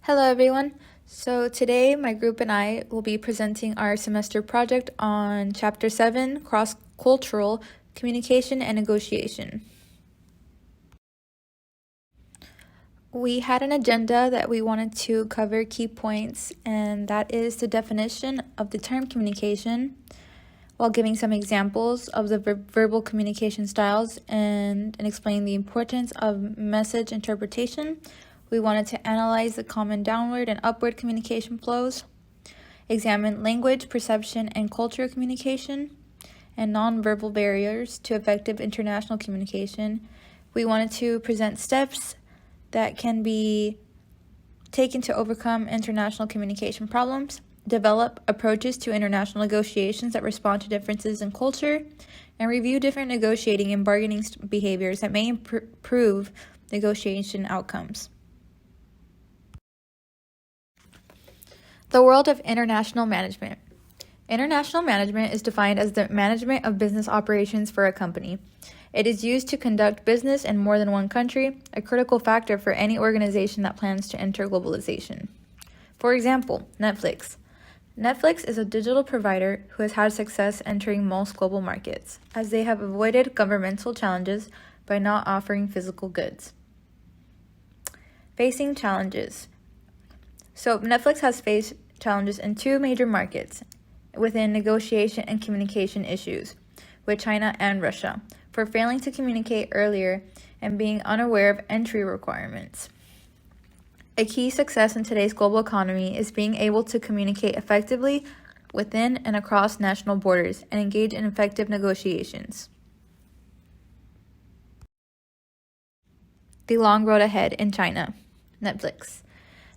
Hello everyone. So today my group and I will be presenting our semester project on Chapter 7, Cross-Cultural Communication and Negotiation. We had an agenda that we wanted to cover key points, and that is the definition of the term communication, while giving some examples of the verbal communication styles and explaining the importance of message interpretation. We wanted to analyze the common downward and upward communication flows, examine language, perception, and cultural communication, and nonverbal barriers to effective international communication. We wanted to present steps that can be taken to overcome international communication problems, develop approaches to international negotiations that respond to differences in culture, and review different negotiating and bargaining behaviors that may improve negotiation outcomes. The world of international management. International management is defined as the management of business operations for a company. It is used to conduct business in more than one country, a critical factor for any organization that plans to enter globalization. For example, Netflix. Netflix is a digital provider who has had success entering most global markets, as they have avoided governmental challenges by not offering physical goods. Facing challenges. So Netflix has faced challenges in two major markets within negotiation and communication issues with China and Russia for failing to communicate earlier and being unaware of entry requirements. A key success in today's global economy is being able to communicate effectively within and across national borders and engage in effective negotiations. The long road ahead in China. Netflix.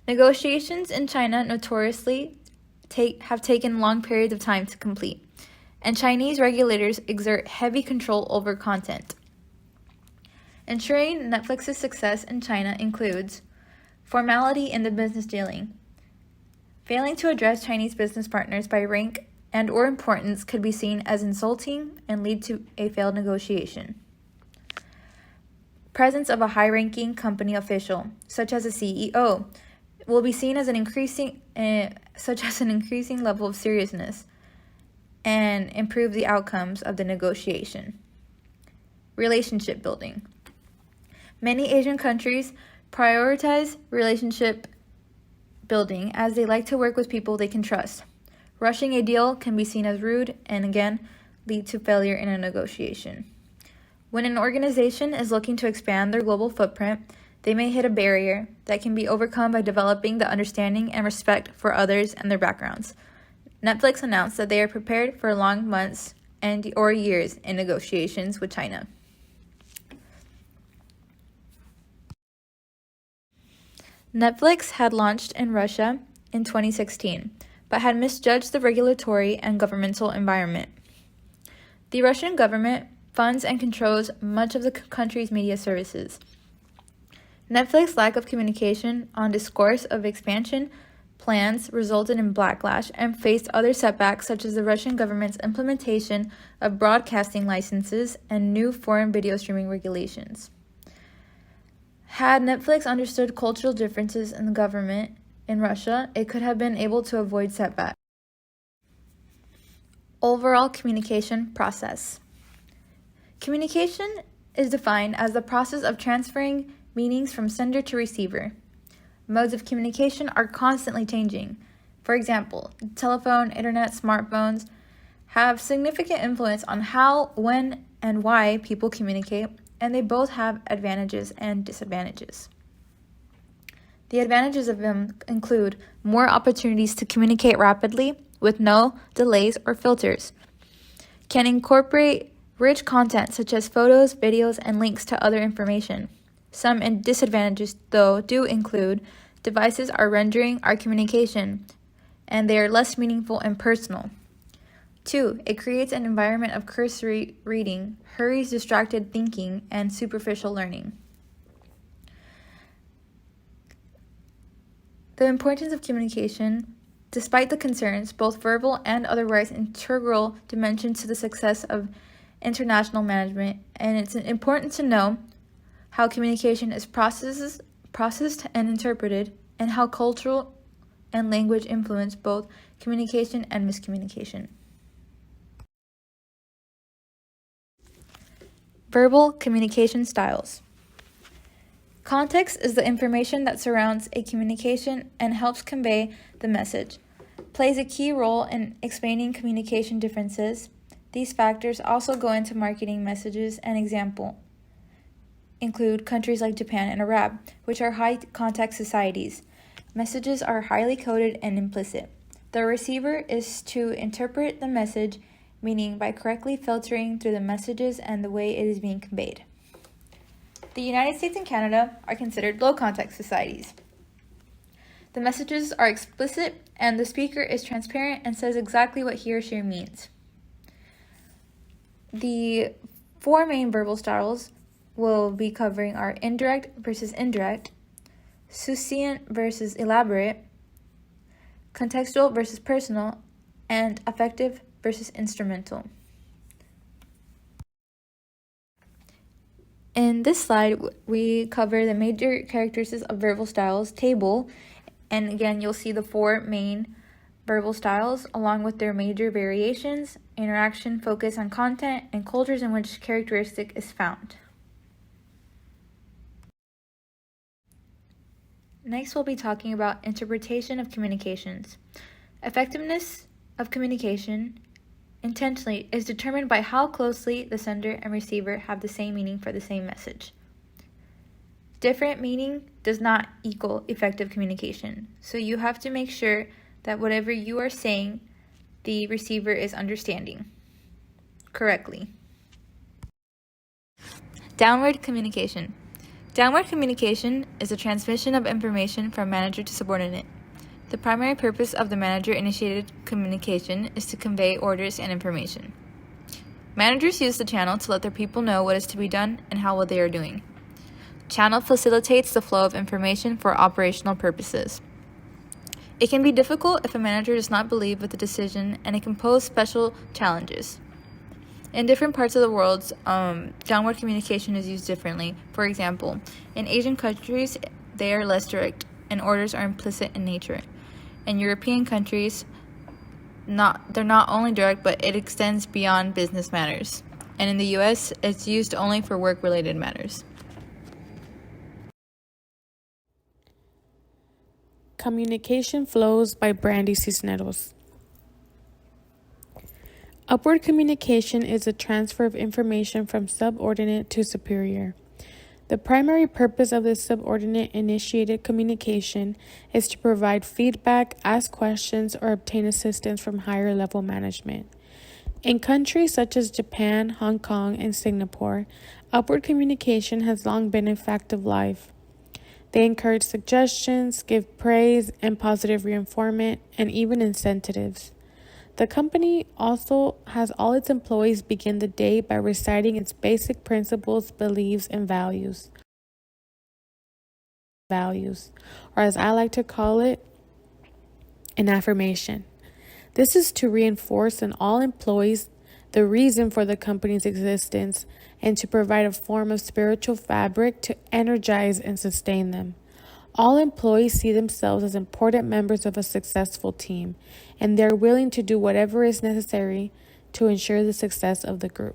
Negotiations in China notoriously have taken long periods of time to complete, and Chinese regulators exert heavy control over content. Ensuring Netflix's success in China includes formality in the business dealing. Failing to address Chinese business partners by rank and/or importance could be seen as insulting and lead to a failed negotiation. Presence of a high-ranking company official, such as a CEO, will be seen as an increasing level of seriousness and improve the outcomes of the negotiation. Relationship building. Many Asian countries prioritize relationship building as they like to work with people they can trust. Rushing a deal can be seen as rude and again lead to failure in a negotiation. When an organization is looking to expand their global footprint, they may hit a barrier that can be overcome by developing the understanding and respect for others and their backgrounds. Netflix announced that they are prepared for long months or years in negotiations with China. Netflix had launched in Russia in 2016, but had misjudged the regulatory and governmental environment. The Russian government funds and controls much of the country's media services. Netflix's lack of communication on discourse of expansion plans resulted in backlash and faced other setbacks such as the Russian government's implementation of broadcasting licenses and new foreign video streaming regulations. Had Netflix understood cultural differences in the government in Russia, it could have been able to avoid setbacks. Overall communication process. Communication is defined as the process of transferring meanings from sender to receiver. Modes of communication are constantly changing. For example, telephone, internet, smartphones have significant influence on how, when, and why people communicate, and they both have advantages and disadvantages. The advantages of them include more opportunities to communicate rapidly with no delays or filters, can incorporate rich content such as photos, videos, and links to other information. Some disadvantages, though, do include devices are rendering our communication, and they are less meaningful and personal. 2, it creates an environment of cursory reading, hurries distracted thinking, and superficial learning. The importance of communication, despite the concerns, both verbal and otherwise, integral dimensions to the success of international management, and it's important to know how communication is processed and interpreted and how cultural and language influence both communication and miscommunication. Verbal communication styles. Context is the information that surrounds a communication and helps convey the message. Plays a key role in explaining communication differences. These factors also go into marketing messages. An example include countries like Japan and Arab, which are high-context societies. Messages are highly coded and implicit. The receiver is to interpret the message, meaning by correctly filtering through the messages and the way it is being conveyed. The United States and Canada are considered low-context societies. The messages are explicit, and the speaker is transparent and says exactly what he or she means. The four main verbal styles we'll be covering are indirect versus indirect, succinct versus elaborate, contextual versus personal, and affective versus instrumental. In this slide, we cover the major characteristics of verbal styles table, and again, you'll see the four main verbal styles along with their major variations, interaction, focus on content, and cultures in which characteristic is found. Next, we'll be talking about interpretation of communications. Effectiveness of communication intentionally is determined by how closely the sender and receiver have the same meaning for the same message. Different meaning does not equal effective communication, so you have to make sure that whatever you are saying, the receiver is understanding correctly. Downward communication. Downward communication is a transmission of information from manager to subordinate. The primary purpose of the manager-initiated communication is to convey orders and information. Managers use the channel to let their people know what is to be done and how well they are doing. Channel facilitates the flow of information for operational purposes. It can be difficult if a manager does not believe with the decision, and it can pose special challenges. In different parts of the world, downward communication is used differently. For example, in Asian countries, they are less direct, and orders are implicit in nature. In European countries, they're not only direct, but it extends beyond business matters. And in the US, it's used only for work-related matters. Communication Flows by Brandy Cisneros. Upward communication is a transfer of information from subordinate to superior. The primary purpose of this subordinate-initiated communication is to provide feedback, ask questions, or obtain assistance from higher-level management. In countries such as Japan, Hong Kong, and Singapore, upward communication has long been a fact of life. They encourage suggestions, give praise and positive reinforcement, and even incentives. The company also has all its employees begin the day by reciting its basic principles, beliefs, and values. Or as I like to call it, an affirmation. This is to reinforce in all employees the reason for the company's existence and to provide a form of spiritual fabric to energize and sustain them. All employees see themselves as important members of a successful team, and they're willing to do whatever is necessary to ensure the success of the group.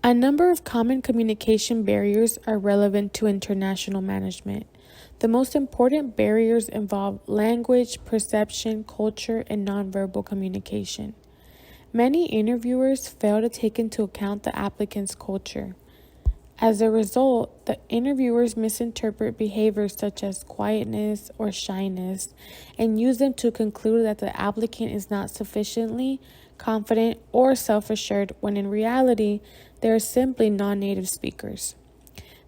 A number of common communication barriers are relevant to international management. The most important barriers involve language, perception, culture, and nonverbal communication. Many interviewers fail to take into account the applicant's culture. As a result, the interviewers misinterpret behaviors such as quietness or shyness and use them to conclude that the applicant is not sufficiently confident or self-assured when in reality, they are simply non-native speakers.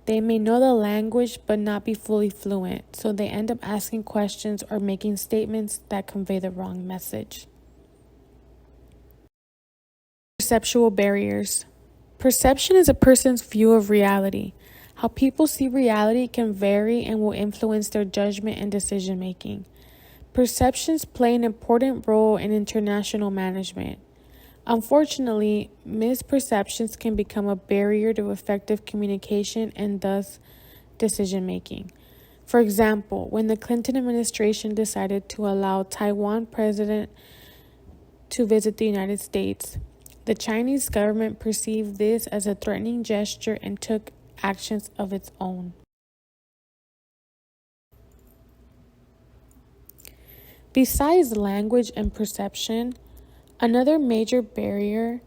They may know the language but not be fully fluent, so they end up asking questions or making statements that convey the wrong message. Perceptual barriers. Perception is a person's view of reality. How people see reality can vary and will influence their judgment and decision making. Perceptions play an important role in international management. Unfortunately, misperceptions can become a barrier to effective communication and thus decision making. For example, when the Clinton administration decided to allow Taiwan president to visit the United States, the Chinese government perceived this as a threatening gesture and took actions of its own. Besides language and perception, another major barrier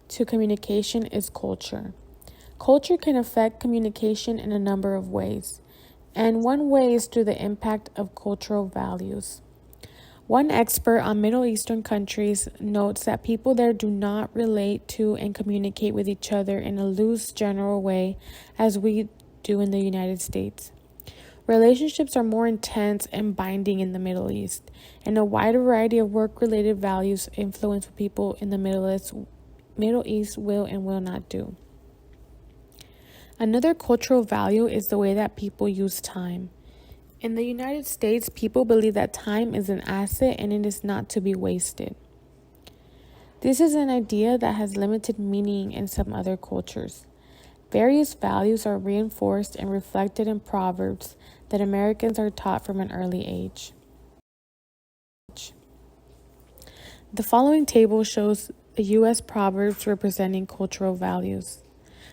to communication is culture. Culture can affect communication in a number of ways, and one way is through the impact of cultural values. One expert on Middle Eastern countries notes that people there do not relate to and communicate with each other in a loose, general way as we do in the United States. Relationships are more intense and binding in the Middle East, and a wide variety of work-related values influence what people in the Middle East will and will not do. Another cultural value is the way that people use time. In the United States, people believe that time is an asset and it is not to be wasted. This is an idea that has limited meaning in some other cultures. Various values are reinforced and reflected in proverbs that Americans are taught from an early age. The following table shows the U.S. proverbs representing cultural values.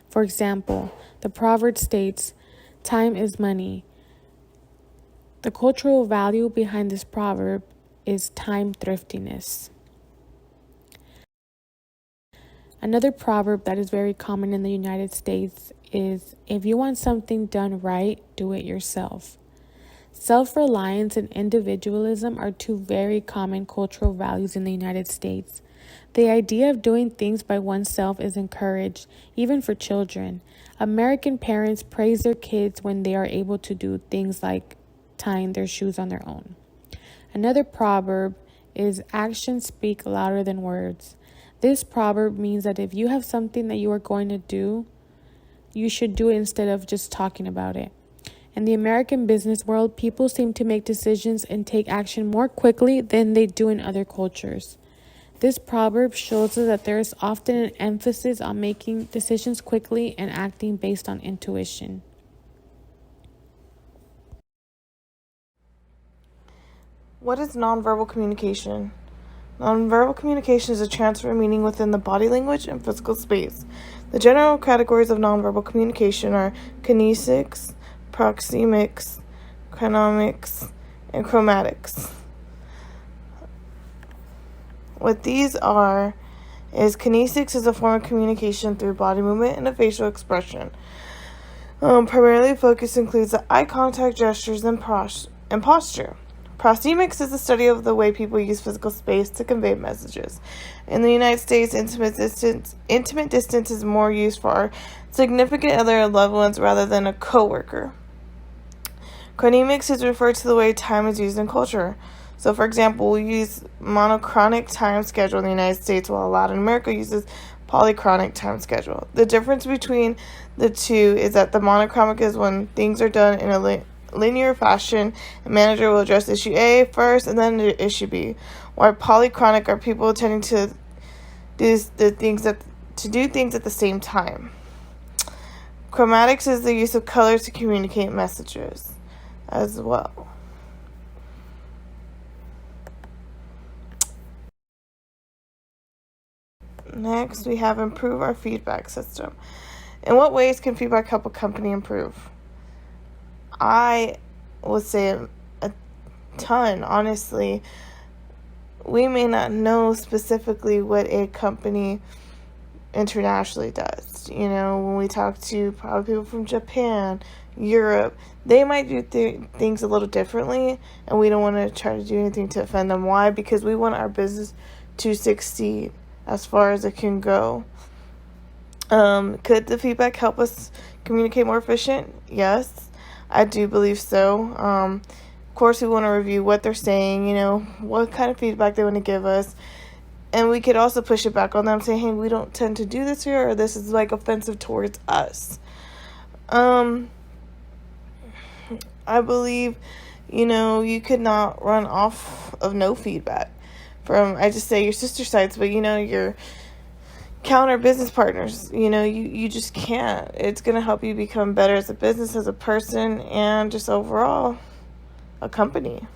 For example, the proverb states, "Time is money." The cultural value behind this proverb is time thriftiness. Another proverb that is very common in the United States is, "If you want something done right, do it yourself." Self-reliance and individualism are two very common cultural values in the United States. The idea of doing things by oneself is encouraged, even for children. American parents praise their kids when they are able to do things like tying their shoes on their own. Another proverb is, "Actions speak louder than words." This proverb means that if you have something that you are going to do, you should do it instead of just talking about it. In the American business world, people seem to make decisions and take action more quickly than they do in other cultures. This proverb shows us that there is often an emphasis on making decisions quickly and acting based on intuition. What is nonverbal communication? Nonverbal communication is a transfer of meaning within the body language and physical space. The general categories of nonverbal communication are kinesics, proxemics, chronomics, and chromatics. What these are is kinesics is a form of communication through body movement and a facial expression. Primarily focus includes the eye contact, gestures, and posture. Proxemics is the study of the way people use physical space to convey messages. In the United States, intimate distance is more used for our significant other and loved ones rather than a coworker. Chronemics is referred to the way time is used in culture. So, for example, we use monochronic time schedule in the United States, while Latin America uses polychronic time schedule. The difference between the two is that the monochronic is when things are done in a linear fashion. A manager will address issue A first and then issue B. While polychronic are people tending to do things at the same time. Chromatics is the use of colors to communicate messages as well. Next, we have improve our feedback system. In what ways can feedback help a company improve? I would say a ton, honestly. We may not know specifically what a company internationally does. You know, when we talk to probably people from Japan, Europe, they might do things a little differently, and we don't want to try to do anything to offend them. Why? Because we want our business to succeed as far as it can go. Could the feedback help us communicate more efficient? Yes, I do believe so. Of course, we want to review what they're saying, you know, what kind of feedback they want to give us. And we could also push it back on them, saying, hey, we don't tend to do this here, or this is like offensive towards us. I believe, you know, you could not run off of no feedback from, I just say your sister sites, but you know, your counter business partners. You just can't. It's going to help you become better as a business, as a person, and just overall a company.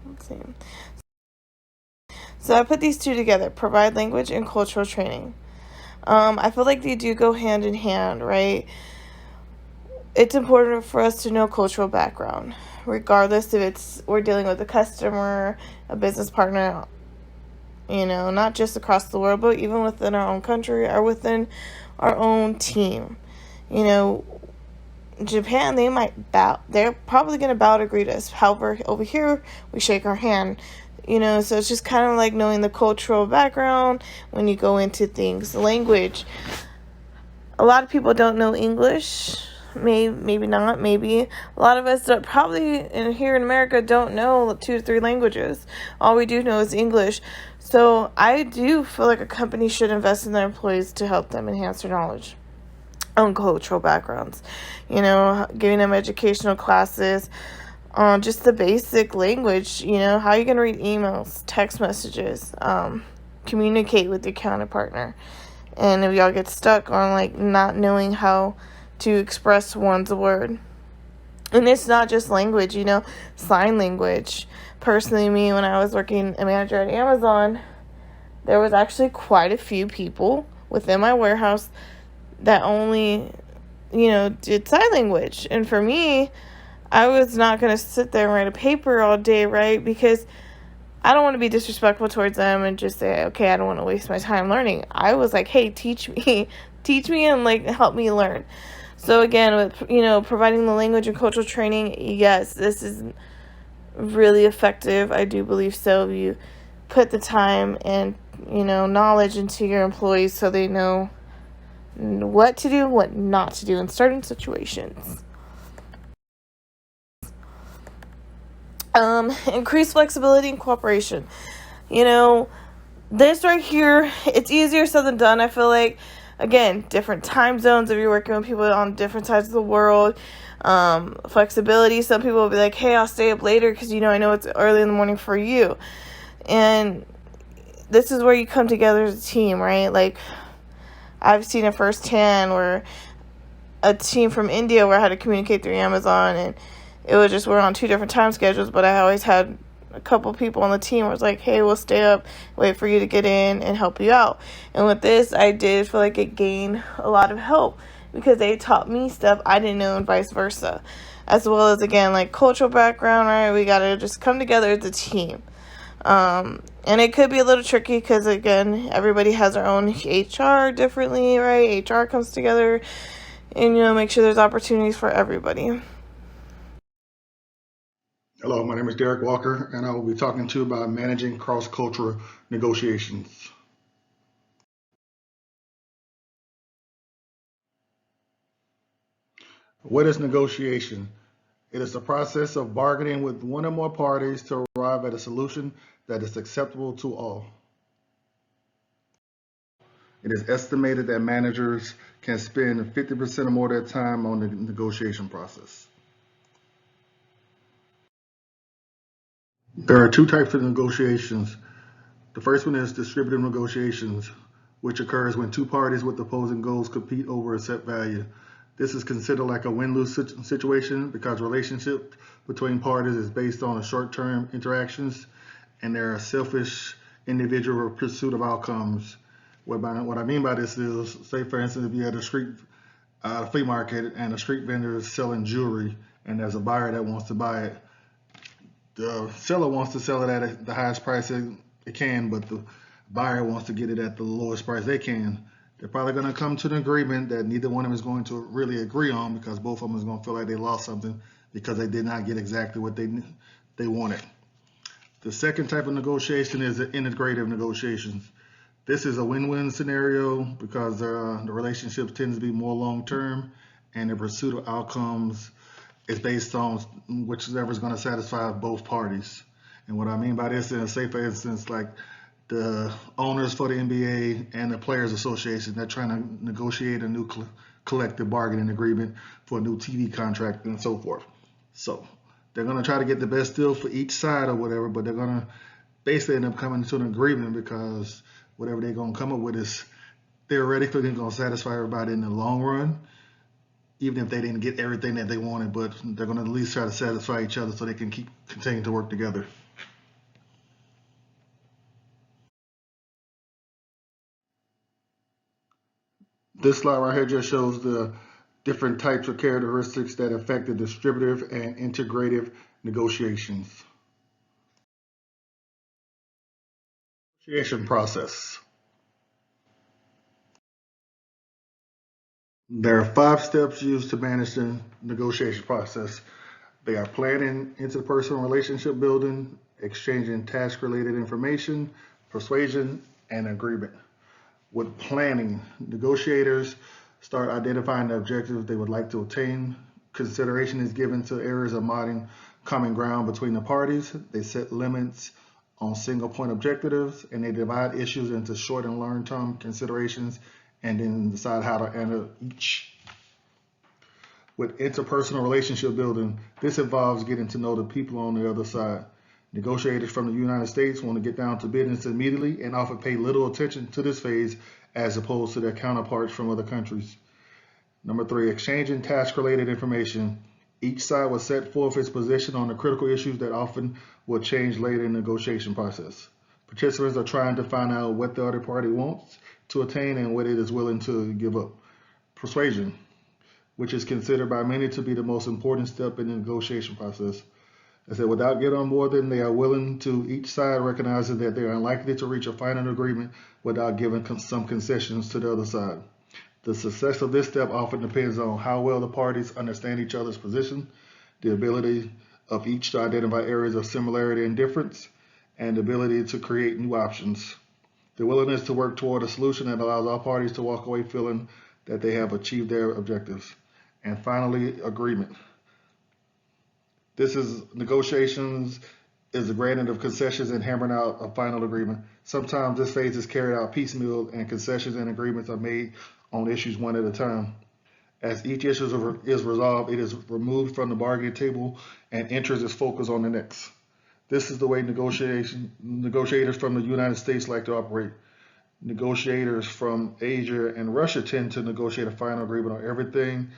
Let's see. So I put these two together: provide language and cultural training. I feel like they do go hand in hand, right? It's important for us to know cultural background, regardless if we're dealing with a customer, a business partner, not just across the world, but even within our own country or within our own team. Japan, they might bow. They're probably going to bow to greet us. However, over here, we shake our hand. So it's just kind of like knowing the cultural background when you go into things. Language. A lot of people don't know English. Maybe not. Maybe a lot of us here in America don't know 2 to 3 languages. All we do know is English. So I do feel like a company should invest in their employees to help them enhance their knowledge on cultural backgrounds. Giving them educational classes on just the basic language. How you can read emails, text messages, communicate with your counterpartner. And if y'all get stuck on not knowing how to express one's word. And it's not just language, sign language. Personally, me, when I was working a manager at Amazon, there was actually quite a few people within my warehouse that only, did sign language. And for me, I was not going to sit there and write a paper all day, right? Because I don't want to be disrespectful towards them and just say, okay, I don't want to waste my time learning. I was like, hey, teach me and help me learn. So again, with, providing the language and cultural training, yes, this is really effective. I do believe so. You put the time and, knowledge into your employees so they know what to do, what not to do in certain situations. Increase flexibility and cooperation. This right here, it's easier said than done. I feel like, again, different time zones, if you're working with people on different sides of the world. Flexibility, some people will be like, hey, I'll stay up later because, I know it's early in the morning for you. And this is where you come together as a team, right? Like, I've seen it firsthand where a team from India where I had to communicate through Amazon, and it was just we're on 2 different time schedules, but I always had a couple people on the team where was like, hey, we'll stay up, wait for you to get in and help you out. And with this, I did feel like it gained a lot of help because they taught me stuff I didn't know and vice versa. As well as, again, cultural background, right? We got to just come together as a team. And it could be a little tricky because, again, everybody has their own HR differently, right? HR comes together and, make sure there's opportunities for everybody. Hello, my name is Derek Walker, and I will be talking to you about managing cross-cultural negotiations. What is negotiation? It is the process of bargaining with one or more parties to arrive at a solution that is acceptable to all. It is estimated that managers can spend 50% or more of their time on the negotiation process. There are 2 types of negotiations. The first one is distributive negotiations, which occurs when 2 parties with opposing goals compete over a set value. This is considered like a win-lose situation because relationship between parties is based on short-term interactions, and there are selfish individual pursuit of outcomes. What I mean by this is, say for instance, if you're at a street flea market and a street vendor is selling jewelry and there's a buyer that wants to buy it. The seller wants to sell it at the highest price it can, but the buyer wants to get it at the lowest price they can. They're probably going to come to an agreement that neither one of them is going to really agree on because both of them is going to feel like they lost something because they did not get exactly what they wanted. The second type of negotiation is the integrative negotiations. This is a win-win scenario because the relationship tends to be more long-term, and the pursuit of outcomes is based on whichever is going to satisfy both parties. And what I mean by this is, say for instance, like the owners for the NBA and the Players Association, they're trying to negotiate a new collective bargaining agreement for a new TV contract and so forth. So they're going to try to get the best deal for each side or whatever, but they're going to basically end up coming to an agreement because whatever they're going to come up with is theoretically going to satisfy everybody in the long run, even if they didn't get everything that they wanted, but they're going to at least try to satisfy each other so they can continue to work together. This slide right here just shows the different types of characteristics that affect the distributive and integrative negotiations. Negotiation process. There are 5 steps used to manage the negotiation process. They are planning, interpersonal relationship building, exchanging task-related information, persuasion, and agreement. With planning, negotiators start identifying the objectives they would like to attain. Consideration is given to areas of common ground between the parties. They set limits on single point objectives, and they divide issues into short and long-term considerations and then decide how to handle each. With interpersonal relationship building, this involves getting to know the people on the other side. Negotiators from the United States want to get down to business immediately and often pay little attention to this phase as opposed to their counterparts from other countries. Number 3, exchanging task-related information. Each side will set forth its position on the critical issues that often will change later in the negotiation process. Participants are trying to find out what the other party wants to attain and what it is willing to give up. Persuasion, which is considered by many to be the most important step in the negotiation process. I said, without getting on board, then they are willing to, each side recognizes that they are unlikely to reach a final agreement without giving some concessions to the other side. The success of this step often depends on how well the parties understand each other's position, the ability of each to identify areas of similarity and difference, and the ability to create new options. The willingness to work toward a solution that allows all parties to walk away feeling that they have achieved their objectives. And finally, agreement. This is negotiations is the granting of concessions and hammering out a final agreement. Sometimes this phase is carried out piecemeal and concessions and agreements are made on issues one at a time. As each issue is resolved, it is removed from the bargaining table and interest is focused on the next. This is the way negotiators from the United States like to operate. Negotiators from Asia and Russia tend to negotiate a final agreement on everything,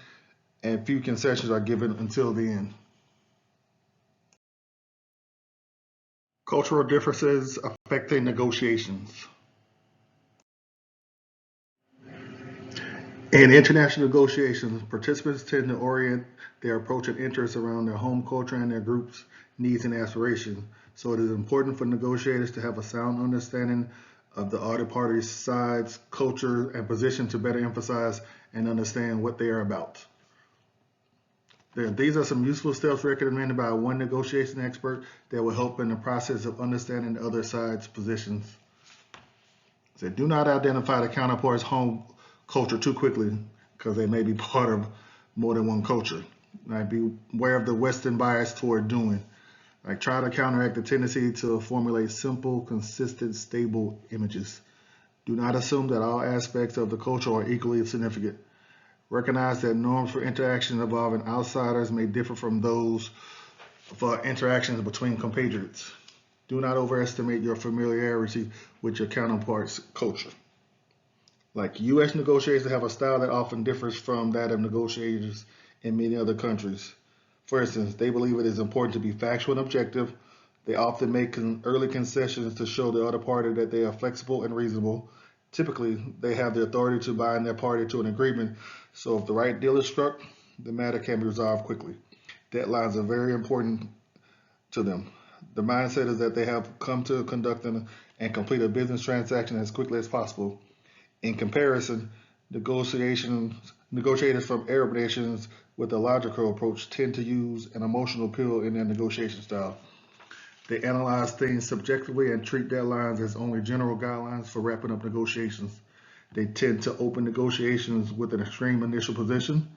and few concessions are given until the end. Cultural differences affecting negotiations. In international negotiations, participants tend to orient their approach and interests around their home culture and their group's needs and aspirations. So it is important for negotiators to have a sound understanding of the other party's sides, culture, and position to better emphasize and understand what they are about. These are some useful steps recommended by one negotiation expert that will help in the process of understanding the other side's positions. So do not identify the counterpart's home culture too quickly because they may be part of more than one culture. Be aware of the Western bias toward doing. Try to counteract the tendency to formulate simple, consistent, stable images. Do not assume that all aspects of the culture are equally significant. Recognize that norms for interactions involving outsiders may differ from those for interactions between compatriots. Do not overestimate your familiarity with your counterpart's culture. U.S. negotiators have a style that often differs from that of negotiators in many other countries. For instance, they believe it is important to be factual and objective. They often make early concessions to show the other party that they are flexible and reasonable. Typically, they have the authority to bind their party to an agreement, so if the right deal is struck, the matter can be resolved quickly. Deadlines are very important to them. The mindset is that they have come to conduct and complete a business transaction as quickly as possible. In comparison, negotiators from Arab nations with a logical approach tend to use an emotional appeal in their negotiation style. They analyze things subjectively and treat deadlines as only general guidelines for wrapping up negotiations. They tend to open negotiations with an extreme initial position.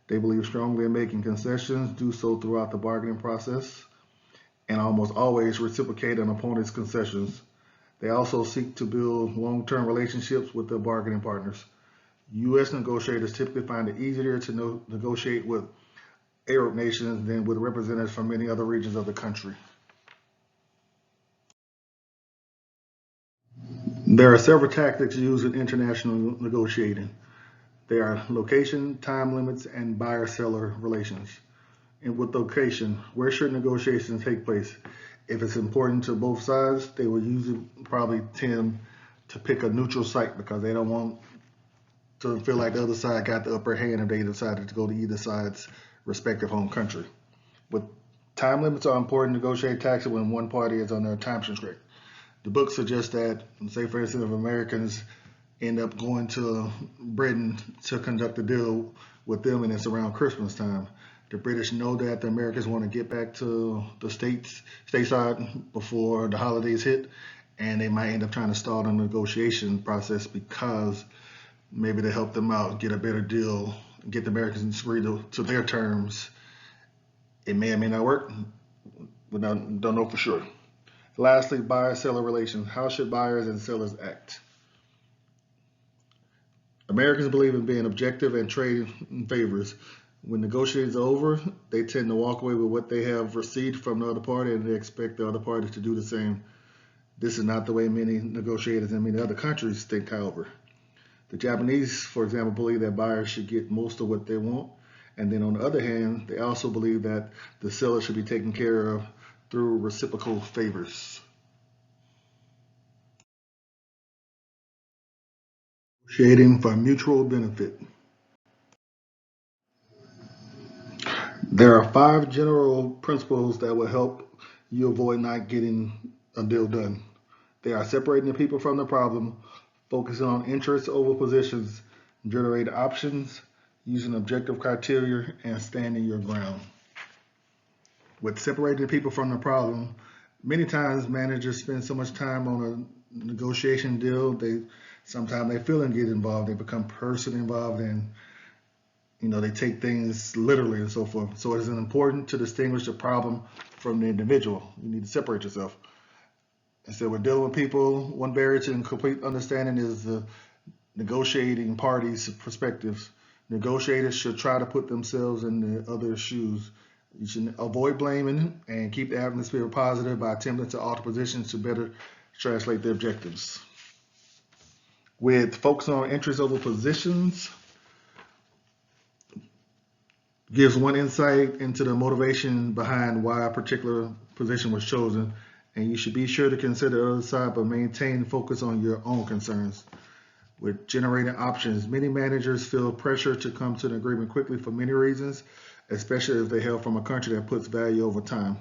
They believe strongly in making concessions, do so throughout the bargaining process, and almost always reciprocate an opponent's concessions. They also seek to build long-term relationships with their bargaining partners. U.S. negotiators typically find it easier to negotiate with Arab nations than with representatives from many other regions of the country. There are several tactics used in international negotiating. They are location, time limits, and buyer-seller relations. And with location, where should negotiations take place? If it's important to both sides, they will usually probably tend to pick a neutral site because they don't want to feel like the other side got the upper hand if they decided to go to either side's respective home country. With time limits are important to negotiate taxes when one party is under a time constraint. The book suggests that, say for instance, if Americans end up going to Britain to conduct a deal with them and it's around Christmas time, the British know that the Americans want to get back to the stateside before the holidays hit, and they might end up trying to stall the negotiation process because maybe they help them out, get a better deal, get the Americans agreed to their terms. It may or may not work. We don't know for sure. Lastly, buyer-seller relations. How should buyers and sellers act? Americans believe in being objective and trade in favors. When negotiations are over, they tend to walk away with what they have received from the other party, and they expect the other party to do the same. This is not the way many negotiators in many other countries think, however. The Japanese, for example, believe that buyers should get most of what they want. And then on the other hand, they also believe that the seller should be taken care of through reciprocal favors. Negotiating for mutual benefit. There are 5 general principles that will help you avoid not getting a deal done. They are separating the people from the problem, focusing on interests over positions, generating options, using objective criteria, and standing your ground. With separating people from the problem, many times managers spend so much time on a negotiation deal, sometimes they feel and get involved, they become personally involved, and they take things literally and so forth. So it is important to distinguish the problem from the individual. You need to separate yourself. And so we're dealing with people. One barrier to complete understanding is the negotiating parties' perspectives. Negotiators should try to put themselves in the other's shoes. You should avoid blaming and keep the atmosphere positive by attempting to alter positions to better translate their objectives. With focusing on interests over positions, gives one insight into the motivation behind why a particular position was chosen, and you should be sure to consider the other side but maintain focus on your own concerns. With generating options, many managers feel pressure to come to an agreement quickly for many reasons, especially if they hail from a country that puts value over time.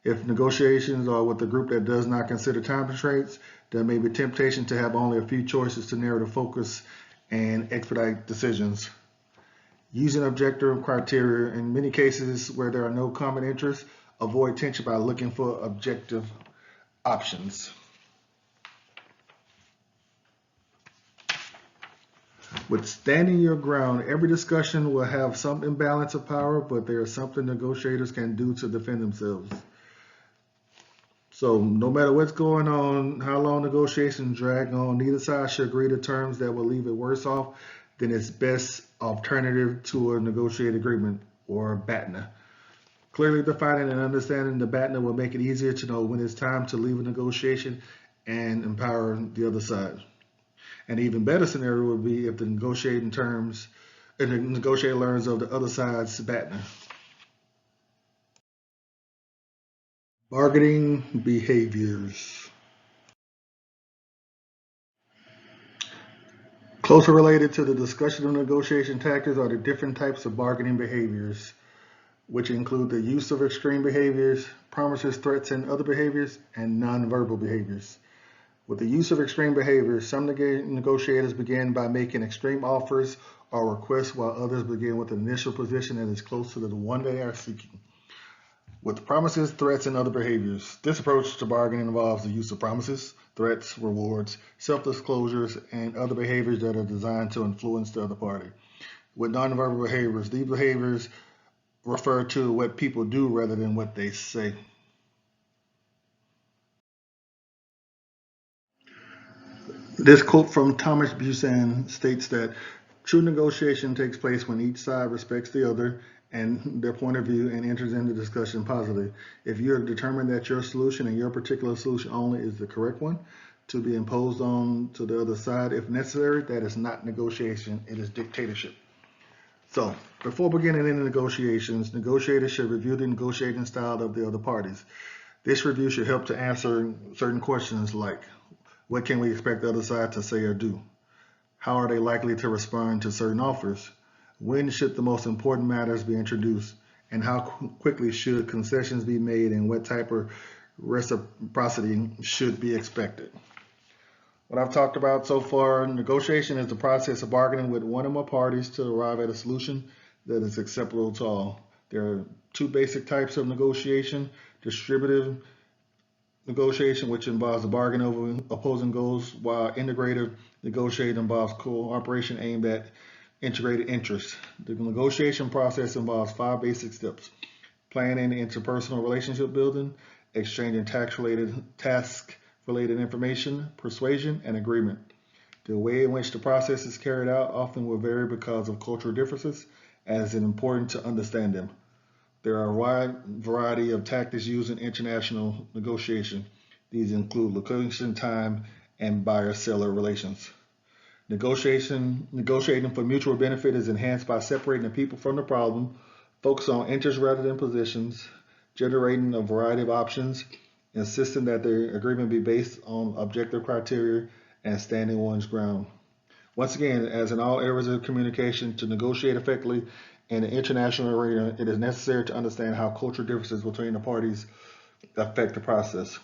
If negotiations are with a group that does not consider time constraints, there may be temptation to have only a few choices to narrow the focus and expedite decisions. Using objective criteria, in many cases where there are no common interests, avoid tension by looking for objective options. With standing your ground, every discussion will have some imbalance of power, but there is something negotiators can do to defend themselves. So no matter what's going on, how long negotiations drag on, neither side should agree to terms that will leave it worse off than its best alternative to a negotiated agreement, or BATNA. Clearly defining and understanding the BATNA will make it easier to know when it's time to leave a negotiation and empower the other side. An even better scenario would be if the negotiator learns of the other side's BATNA. Bargaining behaviors. Closely related to the discussion of negotiation tactics are the different types of bargaining behaviors, which include the use of extreme behaviors, promises, threats, and other behaviors, and nonverbal behaviors. With the use of extreme behaviors, some negotiators begin by making extreme offers or requests, while others begin with an initial position that is close to the one they are seeking. With promises, threats, and other behaviors, this approach to bargaining involves the use of promises, threats, rewards, self-disclosures, and other behaviors that are designed to influence the other party. With nonverbal behaviors, these behaviors refer to what people do rather than what they say. This quote from Thomas Busan states that true negotiation takes place when each side respects the other and their point of view and enters into discussion positively. If you're determined that your solution and your particular solution only is the correct one to be imposed on to the other side if necessary, that is not negotiation, it is dictatorship. So, before beginning any negotiations, negotiators should review the negotiating style of the other parties. This review should help to answer certain questions like, what can we expect the other side to say or do? How are they likely to respond to certain offers? When should the most important matters be introduced? And how quickly should concessions be made, and what type of reciprocity should be expected? What I've talked about so far, negotiation is the process of bargaining with one or more parties to arrive at a solution that is acceptable to all. There are two basic types of negotiation: distributive negotiation, which involves the bargain over opposing goals, while integrative negotiating involves cooperation aimed at integrated interests. The negotiation process involves 5 basic steps: planning, interpersonal relationship building, exchanging task-related information, persuasion, and agreement. The way in which the process is carried out often will vary because of cultural differences, as it is important to understand them. There are a wide variety of tactics used in international negotiation. These include location, time, and buyer-seller relations. Negotiating for mutual benefit is enhanced by separating the people from the problem, focus on interests rather than positions, generating a variety of options, insisting that the agreement be based on objective criteria, and standing one's ground. Once again, as in all areas of communication, to negotiate effectively in the international arena, it is necessary to understand how cultural differences between the parties affect the process.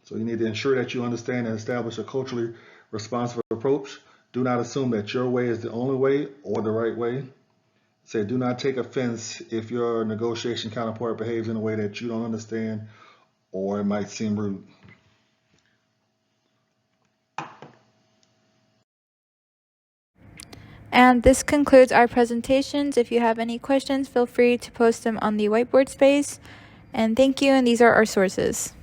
So you need to ensure that you understand and establish a culturally responsive approach. Do not assume that your way is the only way or the right way. Say, do not take offense if your negotiation counterpart behaves in a way that you don't understand or it might seem rude. And this concludes our presentations. If you have any questions, feel free to post them on the whiteboard space. And thank you, and these are our sources.